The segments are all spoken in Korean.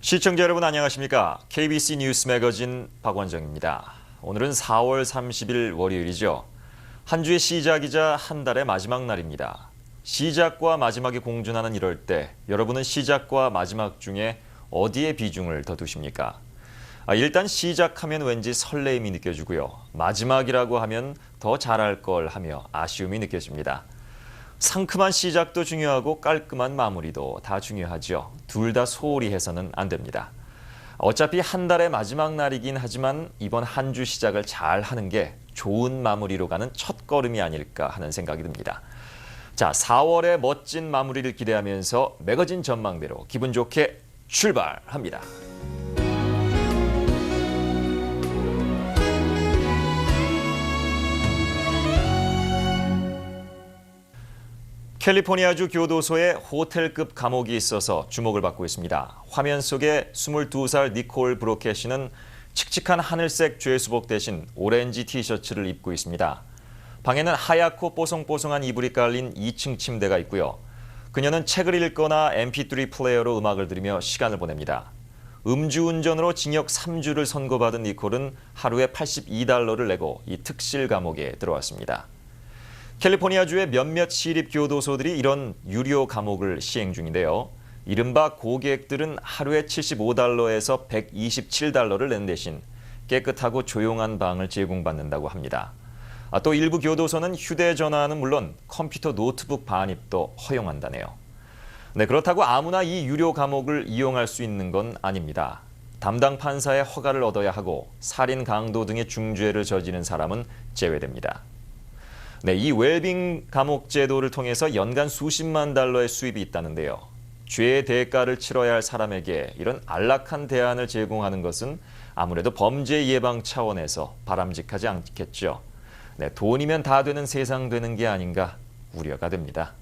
시청자 여러분 안녕하십니까? KBC 뉴스 매거진 박원정입니다. 오늘은 4월 30일 월요일이죠. 한 주의 시작이자 한 달의 마지막 날입니다. 시작과 마지막이 공존하는 이럴 때 여러분은 시작과 마지막 중에 어디에 비중을 더 두십니까? 일단 시작하면 왠지 설레임이 느껴지고요. 마지막이라고 하면 더 잘할 걸 하며 아쉬움이 느껴집니다. 상큼한 시작도 중요하고 깔끔한 마무리도 다 중요하죠. 둘 다 소홀히 해서는 안 됩니다. 어차피 한 달의 마지막 날이긴 하지만 이번 한 주 시작을 잘 하는 게 좋은 마무리로 가는 첫걸음이 아닐까 하는 생각이 듭니다. 자, 4월의 멋진 마무리를 기대하면서 매거진 전망대로 기분 좋게 출발합니다. 캘리포니아주 교도소에 호텔급 감옥이 있어서 주목을 받고 있습니다. 화면 속에 22살 니콜 브로켓이는 칙칙한 하늘색 죄수복 대신 오렌지 티셔츠를 입고 있습니다. 방에는 하얗고 뽀송뽀송한 이불이 깔린 2층 침대가 있고요. 그녀는 책을 읽거나 MP3 플레이어로 음악을 들으며 시간을 보냅니다. 음주운전으로 징역 3주를 선고받은 니콜은 하루에 $82를 내고 이 특실 감옥에 들어왔습니다. 캘리포니아주의 몇몇 시립교도소들이 이런 유료 감옥을 시행 중인데요. 이른바 고객들은 하루에 $75에서 $127를 낸 대신 깨끗하고 조용한 방을 제공받는다고 합니다. 또 일부 교도소는 휴대전화는 물론 컴퓨터 노트북 반입도 허용한다네요. 그렇다고 아무나 이 유료 감옥을 이용할 수 있는 건 아닙니다. 담당 판사의 허가를 얻어야 하고 살인, 강도 등의 중죄를 저지른 사람은 제외됩니다. 이 웰빙 감옥 제도를 통해서 연간 수십만 달러의 수입이 있다는데요. 죄의 대가를 치러야 할 사람에게 이런 안락한 대안을 제공하는 것은 아무래도 범죄 예방 차원에서 바람직하지 않겠죠. 돈이면 다 되는 세상 되는 게 아닌가 우려가 됩니다.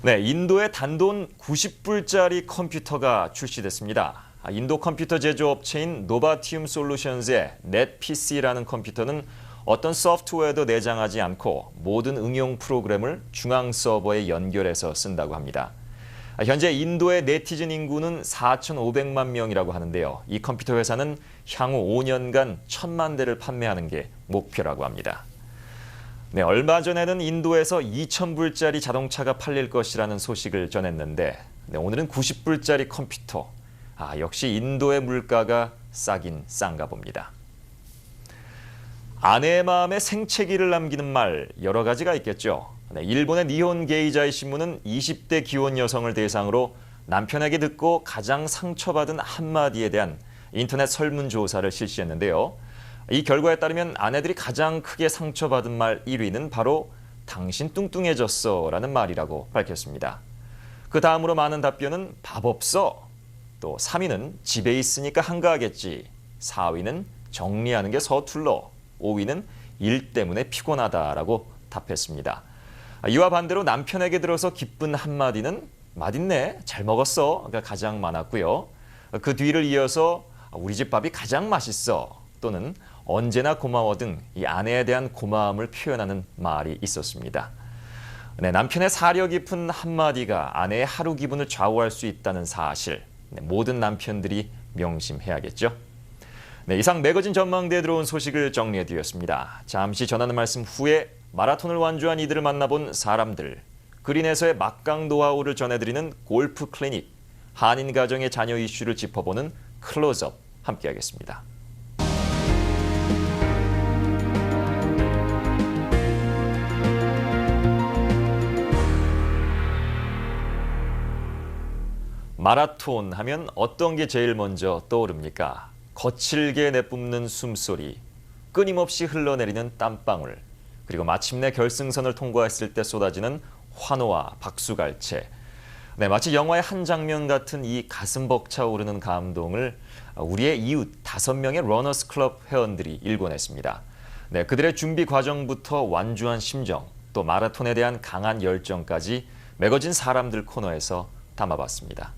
인도의 단돈 90불짜리 컴퓨터가 출시됐습니다. 인도 컴퓨터 제조업체인 노바티움 솔루션즈의 넷PC라는 컴퓨터는 어떤 소프트웨어도 내장하지 않고 모든 응용 프로그램을 중앙 서버에 연결해서 쓴다고 합니다. 현재 인도의 네티즌 인구는 4,500만 명이라고 하는데요. 이 컴퓨터 회사는 향후 5년간 1,000만 대를 판매하는 게 목표라고 합니다. 얼마 전에는 인도에서 2,000불짜리 자동차가 팔릴 것이라는 소식을 전했는데 오늘은 90불짜리 컴퓨터. 역시 인도의 물가가 싸긴 싼가 봅니다. 아내의 마음에 생채기를 남기는 말 여러 가지가 있겠죠. 일본의 니혼 게이자이 신문은 20대 기혼 여성을 대상으로 남편에게 듣고 가장 상처받은 한마디에 대한 인터넷 설문조사를 실시했는데요. 이 결과에 따르면 아내들이 가장 크게 상처받은 말 1위는 바로 당신 뚱뚱해졌어 라는 말이라고 밝혔습니다. 그 다음으로 많은 답변은 밥 없어. 또 3위는 집에 있으니까 한가하겠지. 4위는 정리하는 게 서툴러. 5위는 일 때문에 피곤하다라고 답했습니다. 이와 반대로 남편에게 들어서 기쁜 한마디는 맛있네, 잘 먹었어가 가장 많았고요. 그 뒤를 이어서 우리 집 밥이 가장 맛있어 또는 언제나 고마워 등 이 아내에 대한 고마움을 표현하는 말이 있었습니다. 남편의 사려 깊은 한마디가 아내의 하루 기분을 좌우할 수 있다는 사실, 모든 남편들이 명심해야겠죠. 이상 매거진 전망대에 들어온 소식을 정리해드렸습니다. 잠시 전하는 말씀 후에 마라톤을 완주한 이들을 만나본 사람들, 그린에서의 막강 노하우를 전해드리는 골프 클리닉, 한인 가정의 자녀 이슈를 짚어보는 클로즈업 함께하겠습니다. 마라톤 하면 어떤 게 제일 먼저 떠오릅니까? 거칠게 내뿜는 숨소리, 끊임없이 흘러내리는 땀방울, 그리고 마침내 결승선을 통과했을 때 쏟아지는 환호와 박수갈채. 마치 영화의 한 장면 같은 이 가슴 벅차오르는 감동을 우리의 이웃 5명의 러너스 클럽 회원들이 일궈냈습니다. 그들의 준비 과정부터 완주한 심정, 또 마라톤에 대한 강한 열정까지 매거진 사람들 코너에서 담아봤습니다.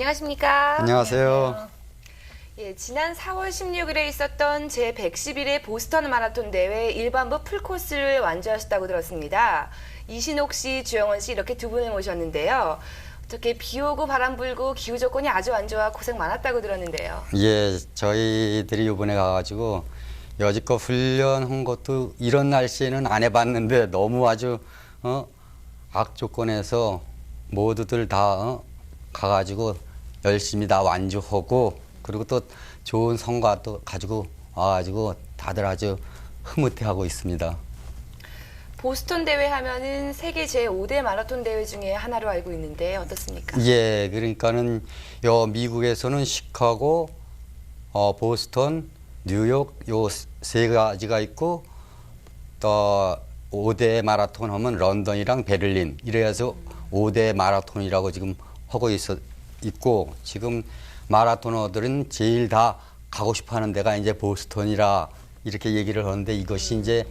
안녕하십니까? 안녕하세요. 예, 지난 4월 16일에 있었던 제111회 보스턴 마라톤 대회 일반부 풀코스를 완주하셨다고 들었습니다. 이신옥 씨, 주영원 씨 이렇게 두 분을 모셨는데요. 어떻게 비 오고 바람 불고 기후 조건이 아주 안 좋아 고생 많았다고 들었는데요. 예, 저희들이 이번에 가가지고 여지껏 훈련한 것도 이런 날씨에는 안 해봤는데 너무 아주 악조건에서 모두들 다 가가지고 열심히 다 완주하고 그리고 또 좋은 성과도 가지고 와가지고 다들 아주 흐뭇해하고 있습니다. 보스턴 대회 하면은 세계 제5대 마라톤 대회 중에 하나로 알고 있는데 어떻습니까? 예, 그러니까는 미국에서는 시카고, 보스턴, 뉴욕 요 세 가지가 있고 또 5대 마라톤 하면 런던이랑 베를린 이래서 5대 마라톤이라고 지금 하고 있고 지금 마라토너들은 제일 다 가고 싶어 하는 데가 이제 보스턴이라 이렇게 얘기를 하는데 이것이 이제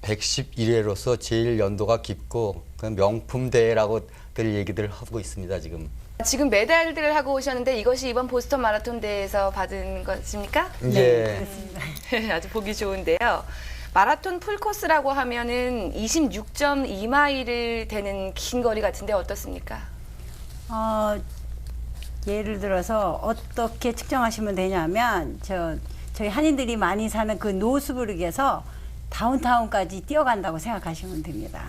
111회로서 제일 연도가 깊고 그 명품 대회라고들 얘기들 하고 있습니다, 지금. 지금 메달들을 하고 오셨는데 이것이 이번 보스턴 마라톤 대회에서 받은 것입니까? 네. 아주 보기 좋은데요. 마라톤 풀코스라고 하면은 26.2마일을 되는 긴 거리 같은데 어떻습니까? 예를 들어서 어떻게 측정하시면 되냐면 저희 한인들이 많이 사는 그 노스부르크에서 다운타운까지 뛰어간다고 생각하시면 됩니다.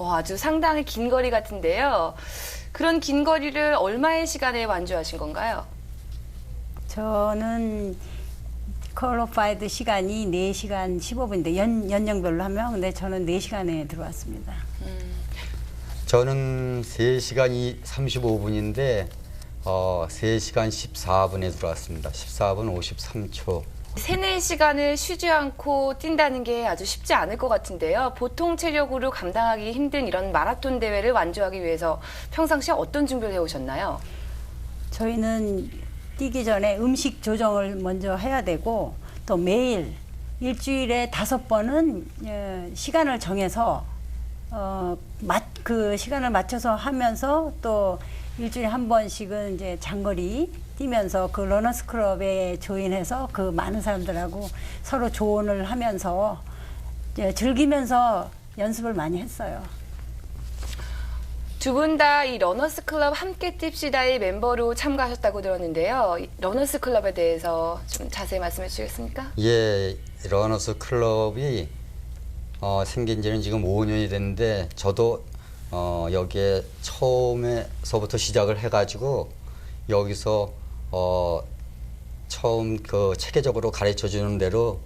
아주 상당히 긴 거리 같은데요. 그런 긴 거리를 얼마의 시간에 완주하신 건가요? 저는 퀄리파이드 시간이 4시간 15분인데 연령별로 하면 근데 저는 4시간에 들어왔습니다. 저는 3시간 35분인데 3시간 14분에 들어왔습니다. 14분 53초. 3, 4시간을 쉬지 않고 뛴다는 게 아주 쉽지 않을 것 같은데요. 보통 체력으로 감당하기 힘든 이런 마라톤 대회를 완주하기 위해서 평상시에 어떤 준비를 해오셨나요? 저희는 뛰기 전에 음식 조정을 먼저 해야 되고 또 매일 일주일에 5번은 시간을 정해서 그 시간을 맞춰서 하면서 또 일주일에 한 번씩은 이제 장거리 뛰면서 그 러너스 클럽에 조인해서 그 많은 사람들하고 서로 조언을 하면서 이제 즐기면서 연습을 많이 했어요. 두 분 다 이 러너스 클럽 함께 뜁시다의 멤버로 참가하셨다고 들었는데요. 이 러너스 클럽에 대해서 좀 자세히 말씀해 주시겠습니까? 예, 러너스 클럽이 생긴 지는 지금 5년이 됐는데 저도 여기에 처음에서부터 시작을 해가지고 여기서 처음 그 체계적으로 가르쳐 주는 대로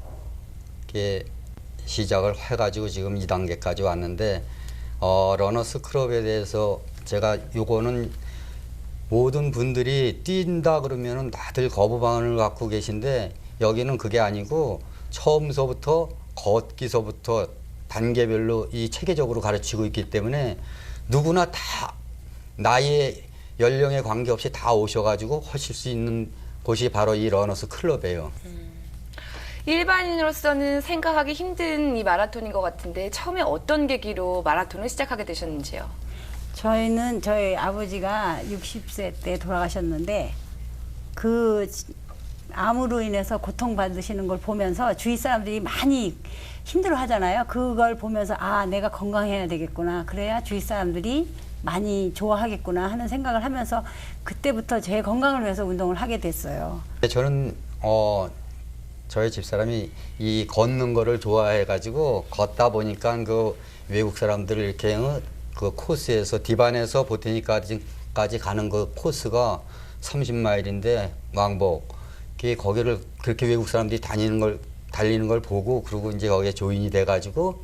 이렇게 시작을 해가지고 지금 2단계까지 왔는데 러너스 클럽에 대해서 제가 요거는 모든 분들이 뛴다 그러면은 다들 거부반응을 갖고 계신데 여기는 그게 아니고 처음서부터 걷기서부터 단계별로 이 체계적으로 가르치고 있기 때문에 누구나 다 나이에 연령에 관계없이 다 오셔가지고 하실 수 있는 곳이 바로 이 러너스 클럽이에요. 일반인으로서는 생각하기 힘든 이 마라톤인 것 같은데 처음에 어떤 계기로 마라톤을 시작하게 되셨는지요? 저희는 저희 아버지가 60세 때 돌아가셨는데 그 암으로 인해서 고통받으시는 걸 보면서 주위 사람들이 많이 힘들어 하잖아요. 그걸 보면서 아, 내가 건강해야 되겠구나. 그래야 주위 사람들이 많이 좋아하겠구나 하는 생각을 하면서 그때부터 제 건강을 위해서 운동을 하게 됐어요. 저는 저희 집사람이 이 걷는 거를 좋아해가지고 걷다 보니까 그 외국 사람들 이렇게 그 코스에서 디반에서 보테니까지 가는 그 코스가 30마일인데 왕복. 거기를 그렇게 외국 사람들이 달리는 걸 보고 그리고 이제 거기에 조인이 돼가지고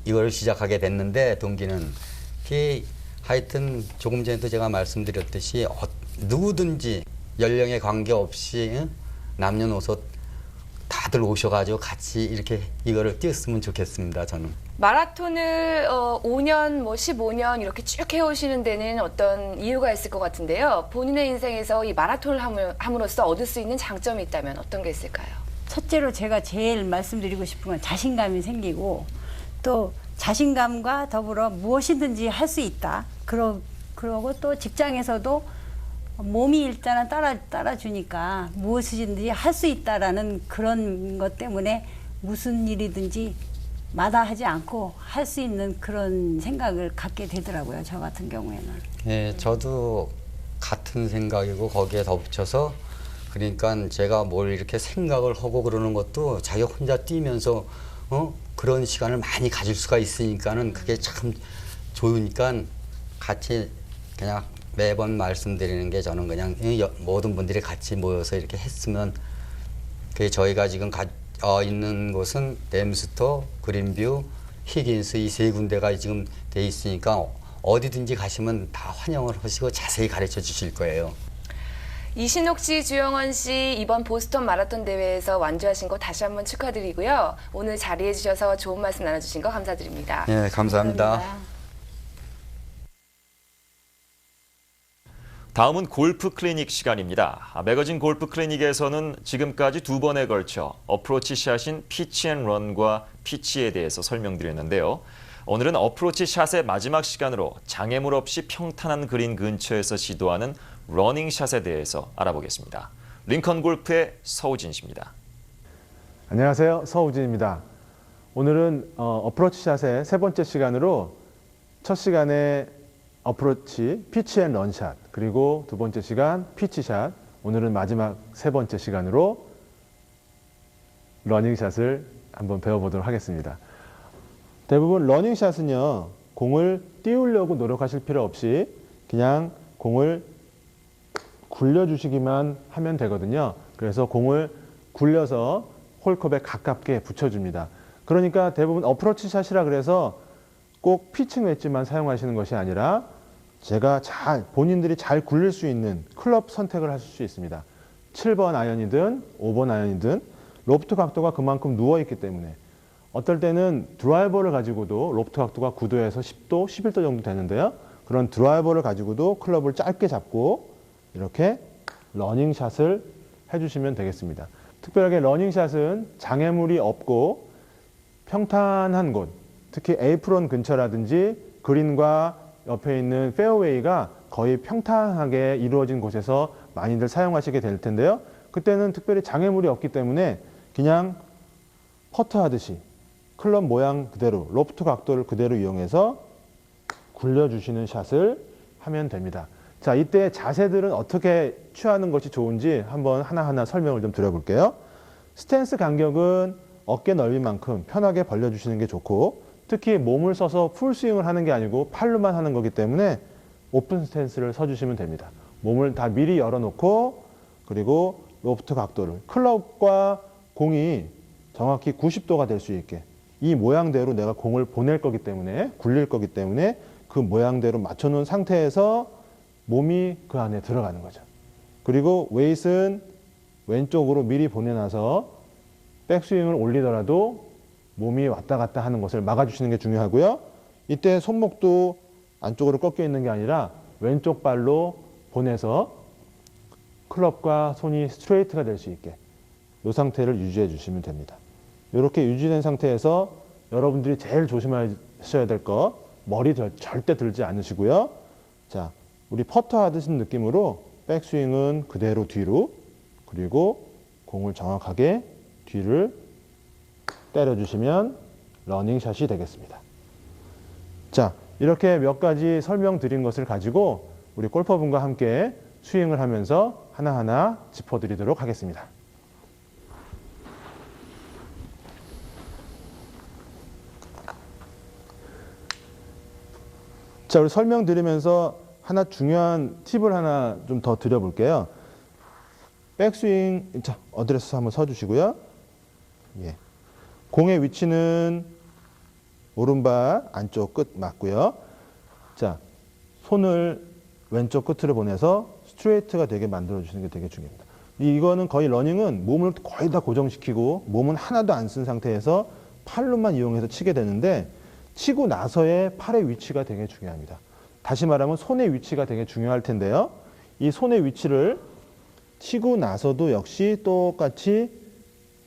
이걸 시작하게 됐는데 동기는 하여튼 조금 전에도 제가 말씀드렸듯이 누구든지 연령에 관계없이 남녀노소 다들 오셔가지고 같이 이렇게 이거를 뛰었으면 좋겠습니다. 저는. 마라톤을 5년, 15년 이렇게 쭉 해오시는 데는 어떤 이유가 있을 것 같은데요. 본인의 인생에서 이 마라톤을 함으로써 얻을 수 있는 장점이 있다면 어떤 게 있을까요? 첫째로 제가 제일 말씀드리고 싶은 건 자신감이 생기고 또 자신감과 더불어 무엇이든지 할 수 있다. 그러고 또 직장에서도 몸이 일단은 따라주니까 무엇이든지 할 수 있다라는 그런 것 때문에 무슨 일이든지 마다하지 않고 할 수 있는 그런 생각을 갖게 되더라고요. 저 같은 경우에는. 예, 저도 같은 생각이고 거기에 덧붙여서 그러니까 제가 뭘 이렇게 생각을 하고 그러는 것도 자기 혼자 뛰면서 그런 시간을 많이 가질 수가 있으니까는 그게 참 좋으니까 같이 그냥 매번 말씀드리는 게 저는 그냥 모든 분들이 같이 모여서 이렇게 했으면 그게 저희가 지금 있는 곳은 램스터, 그린뷰, 히긴스 이 세 군데가 지금 돼 있으니까 어디든지 가시면 다 환영을 하시고 자세히 가르쳐 주실 거예요. 이신옥 씨, 주영원 씨 이번 보스턴 마라톤 대회에서 완주하신 거 다시 한번 축하드리고요. 오늘 자리해 주셔서 좋은 말씀 나눠주신 거 감사드립니다. 네, 감사합니다. 다음은 골프 클리닉 시간입니다. 매거진 골프 클리닉에서는 지금까지 2번에 걸쳐 어프로치 샷인 피치 앤 런과 피치에 대해서 설명드렸는데요. 오늘은 어프로치 샷의 마지막 시간으로 장애물 없이 평탄한 그린 근처에서 시도하는 러닝 샷에 대해서 알아보겠습니다. 링컨 골프의 서우진 씨입니다. 안녕하세요. 서우진입니다. 오늘은 어프로치 샷의 세 번째 시간으로 첫 시간에 어프로치, 피치 앤 런샷, 그리고 두 번째 시간 피치샷, 오늘은 마지막 세 번째 시간으로 러닝샷을 한번 배워보도록 하겠습니다. 대부분 러닝샷은요, 공을 띄우려고 노력하실 필요 없이 그냥 공을 굴려주시기만 하면 되거든요. 그래서 공을 굴려서 홀컵에 가깝게 붙여줍니다. 그러니까 대부분 어프로치 샷이라 그래서 꼭 피칭 웨지만 사용하시는 것이 아니라 제가 본인들이 잘 굴릴 수 있는 클럽 선택을 하실 수 있습니다. 7번 아이언이든 5번 아이언이든 로프트 각도가 그만큼 누워있기 때문에 어떨 때는 드라이버를 가지고도 로프트 각도가 9도에서 10도, 11도 정도 되는데요. 그런 드라이버를 가지고도 클럽을 짧게 잡고 이렇게 러닝샷을 해주시면 되겠습니다. 특별하게 러닝샷은 장애물이 없고 평탄한 곳, 특히 에이프론 근처라든지 그린과 옆에 있는 페어웨이가 거의 평탄하게 이루어진 곳에서 많이들 사용하시게 될 텐데요. 그때는 특별히 장애물이 없기 때문에 그냥 퍼트 하듯이 클럽 모양 그대로, 로프트 각도를 그대로 이용해서 굴려주시는 샷을 하면 됩니다. 자, 이때 자세들은 어떻게 취하는 것이 좋은지 한번 하나하나 설명을 좀 드려볼게요. 스탠스 간격은 어깨 넓이만큼 편하게 벌려주시는 게 좋고, 특히 몸을 써서 풀스윙을 하는 게 아니고 팔로만 하는 거기 때문에 오픈 스탠스를 서주시면 됩니다. 몸을 다 미리 열어놓고, 그리고 로프트 각도를, 클럽과 공이 정확히 90도가 될 수 있게 이 모양대로 내가 공을 보낼 거기 때문에, 굴릴 거기 때문에 그 모양대로 맞춰놓은 상태에서 몸이 그 안에 들어가는 거죠. 그리고 웨이트는 왼쪽으로 미리 보내놔서 백스윙을 올리더라도 몸이 왔다 갔다 하는 것을 막아주시는 게 중요하고요. 이때 손목도 안쪽으로 꺾여 있는 게 아니라 왼쪽 발로 보내서 클럽과 손이 스트레이트가 될 수 있게 이 상태를 유지해 주시면 됩니다. 이렇게 유지된 상태에서 여러분들이 제일 조심하셔야 될 거, 머리 절대 들지 않으시고요. 자, 우리 퍼터 하듯이 느낌으로 백스윙은 그대로 뒤로, 그리고 공을 정확하게 뒤를 때려주시면 러닝샷이 되겠습니다. 자, 이렇게 몇 가지 설명드린 것을 가지고 우리 골퍼분과 함께 스윙을 하면서 하나하나 짚어드리도록 하겠습니다. 자, 우리 설명드리면서 하나 중요한 팁을 하나 좀 더 드려볼게요. 백스윙, 자, 어드레스 한번 서주시고요. 예. 공의 위치는 오른발 안쪽 끝 맞고요. 자, 손을 왼쪽 끝으로 보내서 스트레이트가 되게 만들어주시는 게 되게 중요합니다. 이거는 거의 러닝은 몸을 거의 다 고정시키고 몸은 하나도 안 쓴 상태에서 팔로만 이용해서 치게 되는데, 치고 나서의 팔의 위치가 되게 중요합니다. 다시 말하면 손의 위치가 되게 중요할 텐데요. 이 손의 위치를 치고 나서도 역시 똑같이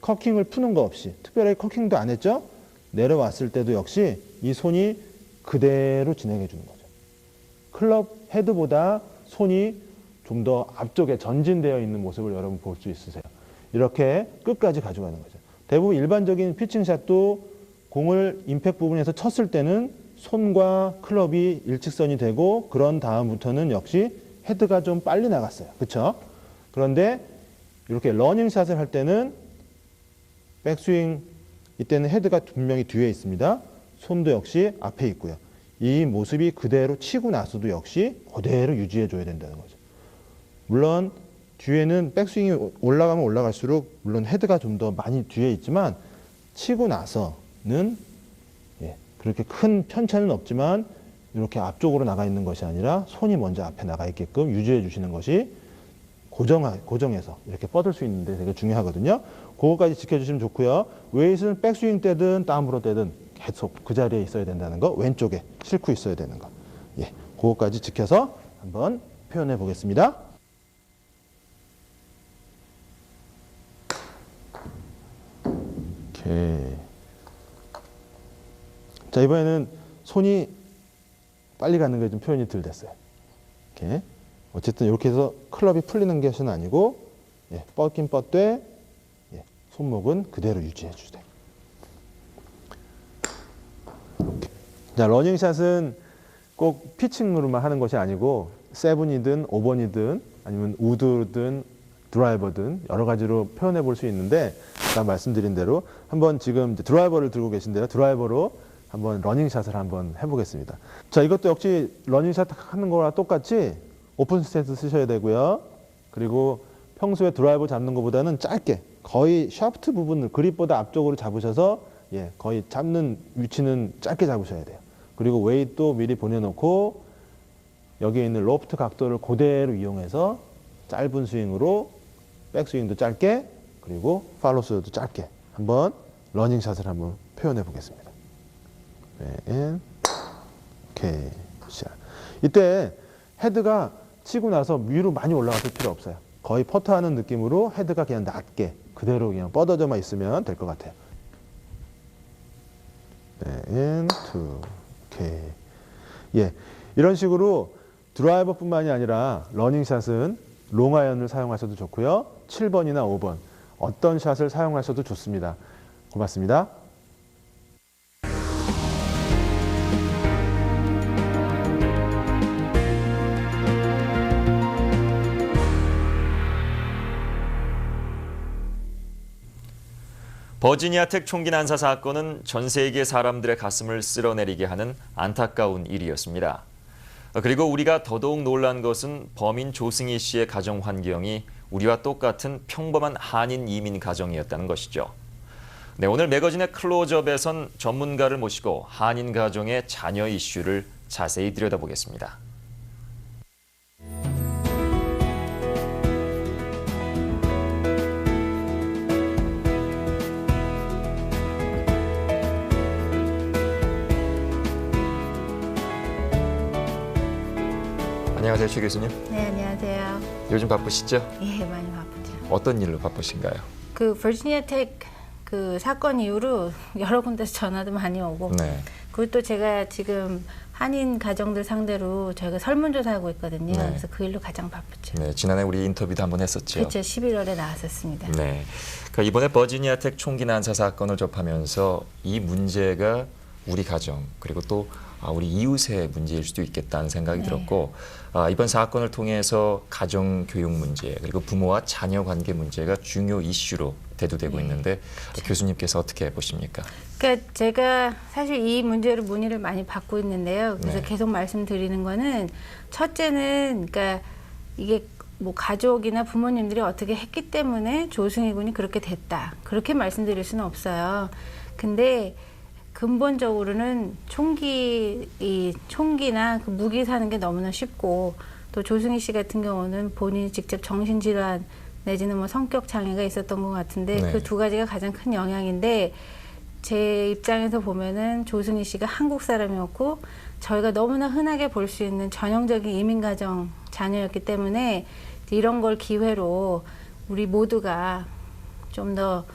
커킹을 푸는 거 없이, 특별하게 커킹도 안 했죠? 내려왔을 때도 역시 이 손이 그대로 진행해 주는 거죠. 클럽 헤드보다 손이 좀 더 앞쪽에 전진되어 있는 모습을 여러분 볼 수 있으세요. 이렇게 끝까지 가져가는 거죠. 대부분 일반적인 피칭샷도 공을 임팩트 부분에서 쳤을 때는 손과 클럽이 일직선이 되고 그런 다음부터는 역시 헤드가 좀 빨리 나갔어요. 그렇죠? 그런데 이렇게 러닝샷을 할 때는 백스윙 이때는 헤드가 분명히 뒤에 있습니다. 손도 역시 앞에 있고요. 이 모습이 그대로 치고 나서도 역시 그대로 유지해 줘야 된다는 거죠. 물론 뒤에는 백스윙이 올라가면 올라갈수록 물론 헤드가 좀 더 많이 뒤에 있지만 치고 나서는 그렇게 큰 편차는 없지만 이렇게 앞쪽으로 나가 있는 것이 아니라 손이 먼저 앞에 나가 있게끔 유지해 주시는 것이 고정해서 이렇게 뻗을 수 있는데 되게 중요하거든요. 그거까지 지켜주시면 좋고요. 웨이트는 백스윙 때든 다운브로 때든 계속 그 자리에 있어야 된다는 거, 왼쪽에 싣고 있어야 되는 거. 그거까지 지켜서 한번 표현해 보겠습니다. 오케이. 자, 이번에는 손이 빨리 가는 게 좀 표현이 덜 됐어요. 이렇게. 어쨌든 이렇게 해서 클럽이 풀리는 것은 아니고, 뻗긴 뻗되, 손목은 그대로 유지해 주세요. 자, 러닝샷은 꼭 피칭으로만 하는 것이 아니고, 세븐이든 5번이든 아니면 우드든 드라이버든 여러 가지로 표현해 볼 수 있는데, 아까 말씀드린 대로 한번 지금 드라이버를 들고 계신데요. 드라이버로 한번 러닝샷을 한번 해보겠습니다. 자, 이것도 역시 러닝샷 하는 거랑 똑같이 오픈 스탠스 쓰셔야 되고요. 그리고 평소에 드라이버 잡는 것보다는 짧게 거의 샤프트 부분을 그립보다 앞쪽으로 잡으셔서 거의 잡는 위치는 짧게 잡으셔야 돼요. 그리고 웨이트도 미리 보내놓고 여기에 있는 로프트 각도를 그대로 이용해서 짧은 스윙으로 백스윙도 짧게 그리고 팔로스도 짧게 한번 러닝샷을 한번 표현해 보겠습니다. 오케이. 샷. 이때 헤드가 치고 나서 위로 많이 올라가실 필요 없어요. 거의 퍼트하는 느낌으로 헤드가 그냥 낮게 그대로 그냥 뻗어져만 있으면 될 것 같아요. 오케이. 이런 식으로 드라이버뿐만이 아니라 러닝샷은 롱아이언을 사용하셔도 좋고요. 7번이나 5번 어떤 샷을 사용하셔도 좋습니다. 고맙습니다. 버지니아텍 총기 난사 사건은 전 세계 사람들의 가슴을 쓸어내리게 하는 안타까운 일이었습니다. 그리고 우리가 더더욱 놀란 것은 범인 조승희 씨의 가정 환경이 우리와 똑같은 평범한 한인 이민 가정이었다는 것이죠. 네, 오늘 매거진의 클로즈업에선 전문가를 모시고 한인 가정의 자녀 이슈를 자세히 들여다보겠습니다. 안녕하세요, 최 교수님. 네, 안녕하세요. 요즘 바쁘시죠? 예, 많이 바쁘죠. 어떤 일로 바쁘신가요? 그 버지니아텍 그 사건 이후로 여러 군데서 전화도 많이 오고, 네. 그리고 또 제가 지금 한인 가정들 상대로 저희가 설문조사하고 있거든요. 네. 그래서 그 일로 가장 바쁘죠. 네, 지난해 우리 인터뷰도 한번 했었죠. 그렇죠. 11월에 나왔었습니다. 네. 그러니까 이번에 버지니아텍 총기 난사 사건을 접하면서 이 문제가 우리 가정 그리고 또 우리 이웃의 문제일 수도 있겠다는 생각이 네. 들었고 이번 사건을 통해서 가정 교육 문제 그리고 부모와 자녀 관계 문제가 중요 이슈로 대두되고 있는데 교수님께서 어떻게 보십니까? 그러니까 제가 사실 이 문제로 문의를 많이 받고 있는데요. 그래서 네. 계속 말씀드리는 거는 첫째는 그러니까 이게 뭐 가족이나 부모님들이 어떻게 했기 때문에 조승희 군이 그렇게 됐다. 그렇게 말씀드릴 수는 없어요. 근데 근본적으로는 총기나 그 무기 사는 게 너무나 쉽고 또 조승희 씨 같은 경우는 본인이 직접 정신질환 내지는 뭐 성격 장애가 있었던 것 같은데 네. 그 두 가지가 가장 큰 영향인데 제 입장에서 보면은 조승희 씨가 한국 사람이었고 저희가 너무나 흔하게 볼 수 있는 전형적인 이민 가정 자녀였기 때문에 이런 걸 기회로 우리 모두가 좀 더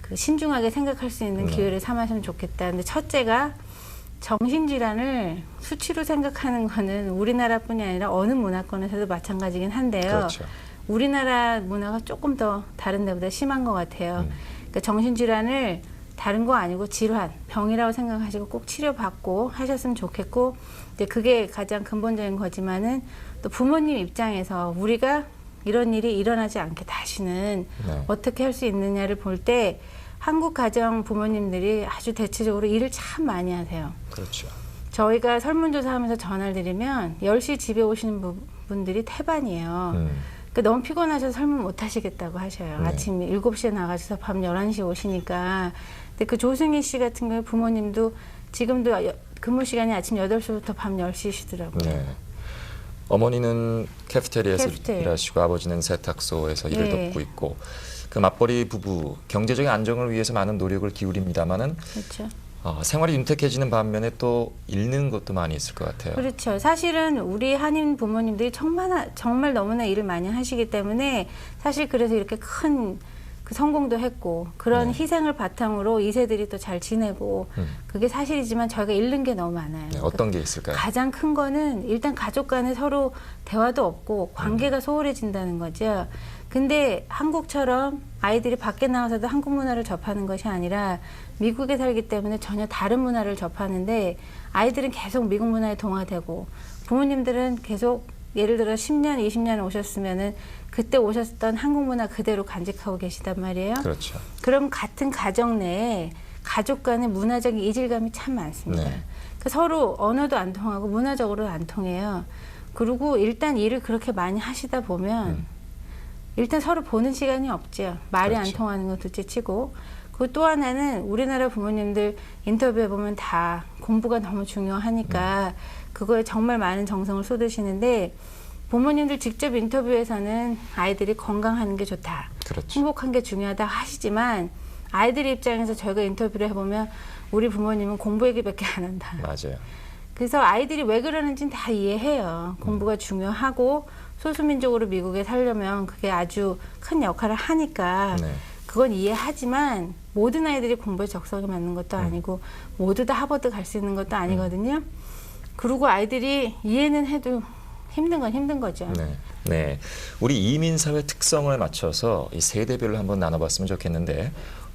그 신중하게 생각할 수 있는 기회를 삼았으면 좋겠다. 근데 첫째가 정신질환을 수치로 생각하는 거는 우리나라뿐이 아니라 어느 문화권에서도 마찬가지긴 한데요. 그렇죠. 우리나라 문화가 조금 더 다른 데보다 심한 것 같아요. 그러니까 정신질환을 다른 거 아니고 질환, 병이라고 생각하시고 꼭 치료받고 하셨으면 좋겠고, 이제 그게 가장 근본적인 거지만은 또 부모님 입장에서 우리가 이런 일이 일어나지 않게 다시는 네. 어떻게 할 수 있느냐를 볼 때 한국 가정 부모님들이 아주 대체적으로 일을 참 많이 하세요. 그렇죠. 저희가 설문조사하면서 전화를 드리면 10시 집에 오시는 분들이 태반이에요. 그러니까 너무 피곤하셔서 설문 못 하시겠다고 하셔요. 네. 아침 7시에 나가셔서 밤 11시에 오시니까. 근데 그 조승희 씨 같은 경우에 부모님도 지금도 근무 시간이 아침 8시부터 밤 10시시더라고요. 네. 어머니는 캐피테리아에서 캐피테리아. 일하시고 아버지는 세탁소에서 일을 네. 돕고 있고, 그 맞벌이 부부 경제적인 안정을 위해서 많은 노력을 기울입니다마는 그렇죠. 생활이 윤택해지는 반면에 또 잃는 것도 많이 있을 것 같아요. 그렇죠. 사실은 우리 한인 부모님들이 정말 너무나 일을 많이 하시기 때문에 사실 그래서 이렇게 큰 그 성공도 했고 그런 네. 희생을 바탕으로 2세들이 또 잘 지내고 그게 사실이지만 저희가 잃는 게 너무 많아요. 네, 어떤 게 있을까요? 가장 큰 거는 일단 가족 간에 서로 대화도 없고 관계가 소홀해진다는 거죠. 근데 한국처럼 아이들이 밖에 나가서도 한국 문화를 접하는 것이 아니라 미국에 살기 때문에 전혀 다른 문화를 접하는데 아이들은 계속 미국 문화에 동화되고 부모님들은 계속 예를 들어 10년, 20년 오셨으면은 그때 오셨던 한국 문화 그대로 간직하고 계시단 말이에요. 그렇죠. 그럼 같은 가정 내에 가족 간의 문화적인 이질감이 참 많습니다. 네. 그 서로 언어도 안 통하고 문화적으로도 안 통해요. 그리고 일단 일을 그렇게 많이 하시다 보면 일단 서로 보는 시간이 없죠. 말이 그렇죠. 안 통하는 건 둘째치고. 그 또 하나는 우리나라 부모님들 인터뷰해 보면 다 공부가 너무 중요하니까 그거에 정말 많은 정성을 쏟으시는데 부모님들 직접 인터뷰에서는 아이들이 건강하는 게 좋다. 그렇죠. 행복한 게 중요하다 하시지만 아이들 입장에서 저희가 인터뷰를 해보면 우리 부모님은 공부 얘기밖에 안 한다. 맞아요. 그래서 아이들이 왜 그러는지는 다 이해해요. 공부가 중요하고 소수민족으로 미국에 살려면 그게 아주 큰 역할을 하니까 네. 그건 이해하지만 모든 아이들이 공부에 적성에 맞는 것도 아니고 모두 다 하버드 갈 수 있는 것도 아니거든요. 그리고 아이들이 이해는 해도 힘든 건 힘든 거죠. 네. 네. 우리 이민 사회 특성을 맞춰서 이 세대별로 한번 나눠봤으면 좋겠는데,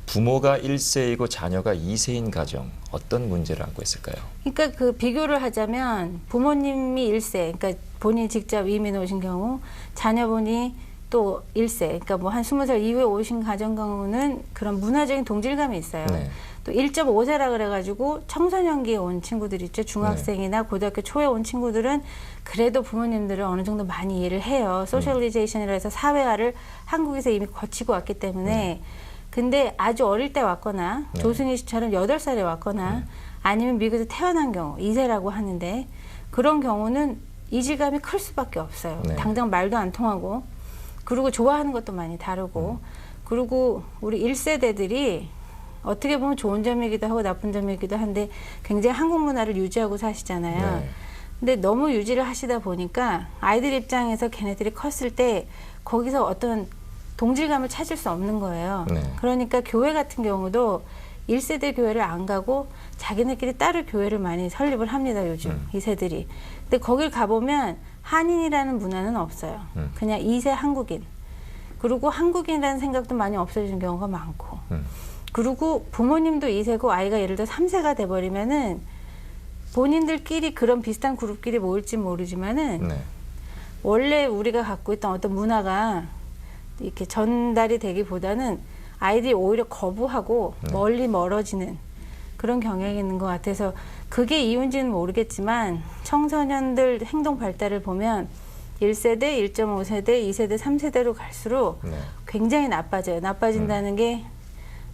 부모가 1세이고 자녀가 2세인 가정 어떤 문제를 안고 있을까요? 그러니까 그 비교를 하자면 부모님이 1세, 그러니까 본인이 직접 이민 오신 경우, 자녀분이 또 1세, 그러니까 뭐 한 20살 이후에 오신 가정 경우는 그런 문화적인 동질감이 있어요. 네. 또 1.5세라 그래가지고 청소년기에 온 친구들 있죠. 중학생이나 고등학교 초에 온 친구들은 그래도 부모님들을 어느 정도 많이 이해를 해요. 소셜리제이션이라 해서 사회화를 한국에서 이미 거치고 왔기 때문에. 근데 아주 어릴 때 왔거나 네. 조승희 씨처럼 8살에 왔거나 아니면 미국에서 태어난 경우 2세라고 하는데 그런 경우는 이질감이 클 수밖에 없어요. 네. 당장 말도 안 통하고 그리고 좋아하는 것도 많이 다르고 그리고 우리 1세대들이 어떻게 보면 좋은 점이기도 하고 나쁜 점이기도 한데 굉장히 한국 문화를 유지하고 사시잖아요. 네. 근데 너무 유지를 하시다 보니까 아이들 입장에서 걔네들이 컸을 때 거기서 어떤 동질감을 찾을 수 없는 거예요. 네. 그러니까 교회 같은 경우도 1세대 교회를 안 가고 자기네끼리 따로 교회를 많이 설립을 합니다, 요즘 이 세들이. 근데 거길 가보면 한인이라는 문화는 없어요. 그냥 2세 한국인. 그리고 한국인이라는 생각도 많이 없어지는 경우가 많고. 그리고 부모님도 2세고 아이가 예를 들어 3세가 돼버리면은 본인들끼리 그런 비슷한 그룹끼리 모일지 모르지만은 네. 원래 우리가 갖고 있던 어떤 문화가 이렇게 전달이 되기보다는 아이들이 오히려 거부하고 멀리 멀어지는 그런 경향이 있는 것 같아서 그게 이유인지는 모르겠지만 청소년들 행동 발달을 보면 1세대, 1.5세대, 2세대, 3세대로 갈수록 네. 굉장히 나빠져요. 나빠진다는 게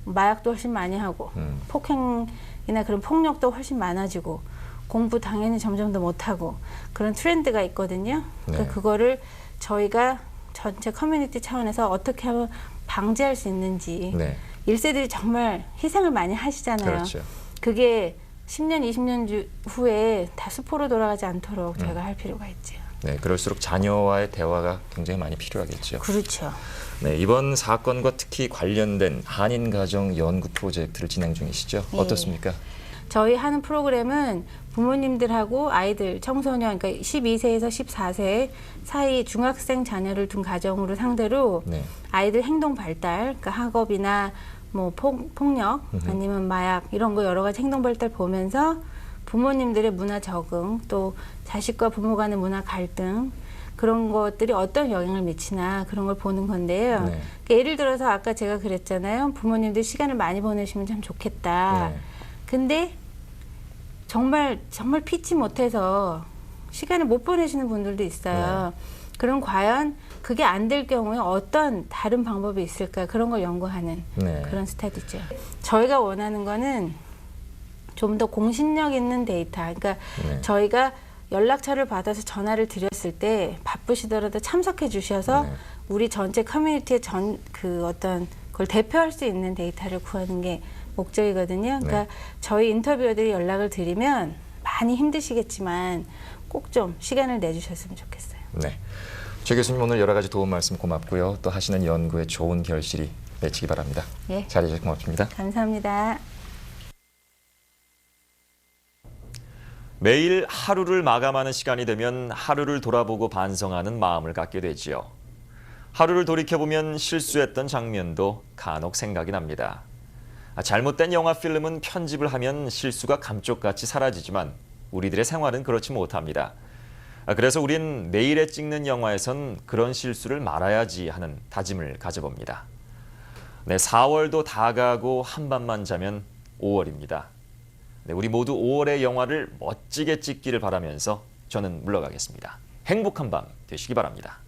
마약도 훨씬 많이 하고 폭행이나 그런 폭력도 훨씬 많아지고 공부 당연히 점점 더 못하고 그런 트렌드가 있거든요. 네. 그거를 저희가 전체 커뮤니티 차원에서 어떻게 하면 방지할 수 있는지 네. 1세들이 정말 희생을 많이 하시잖아요. 그렇죠. 그게 10년, 20년 후에 다 수포로 돌아가지 않도록 저희가 할 필요가 있죠. 네, 그럴수록 자녀와의 대화가 굉장히 많이 필요하겠죠. 그렇죠. 네, 이번 사건과 특히 관련된 한인 가정 연구 프로젝트를 진행 중이시죠? 예. 어떻습니까? 저희 하는 프로그램은 부모님들하고 아이들, 청소년, 그러니까 12세에서 14세 사이 중학생 자녀를 둔 가정으로 상대로 네. 아이들 행동 발달, 그러니까 학업이나 뭐 폭력 아니면 마약 이런 거 여러 가지 행동 발달 보면서 부모님들의 문화 적응, 또 자식과 부모 간의 문화 갈등 그런 것들이 어떤 영향을 미치나 그런 걸 보는 건데요. 네. 그러니까 예를 들어서 아까 제가 그랬잖아요. 부모님들 시간을 많이 보내시면 참 좋겠다. 네. 근데 정말 피치 못해서 시간을 못 보내시는 분들도 있어요. 그럼 과연 그게 안 될 경우에 어떤 다른 방법이 있을까 그런 걸 연구하는 네. 그런 스타디죠. 저희가 원하는 거는 좀 더 공신력 있는 데이터. 그러니까 네. 저희가 연락처를 받아서 전화를 드렸을 때 바쁘시더라도 참석해 주셔서 네. 우리 전체 커뮤니티의 그 어떤 걸 대표할 수 있는 데이터를 구하는 게 목적이거든요. 그러니까 저희 인터뷰어들이 연락을 드리면 많이 힘드시겠지만 꼭 좀 시간을 내주셨으면 좋겠어요. 네. 최 교수님 오늘 여러 가지 도움 말씀 고맙고요. 또 하시는 연구에 좋은 결실이 맺히기 바랍니다. 예. 잘해 주셔서 고맙습니다. 감사합니다. 매일 하루를 마감하는 시간이 되면 하루를 돌아보고 반성하는 마음을 갖게 되지요. 하루를 돌이켜보면 실수했던 장면도 간혹 생각이 납니다. 잘못된 영화 필름은 편집을 하면 실수가 감쪽같이 사라지지만 우리들의 생활은 그렇지 못합니다. 그래서 우린 내일에 찍는 영화에선 그런 실수를 말아야지 하는 다짐을 가져봅니다. 네, 4월도 다 가고 한밤만 자면 5월입니다. 네, 우리 모두 5월의 영화를 멋지게 찍기를 바라면서 저는 물러가겠습니다. 행복한 밤 되시기 바랍니다.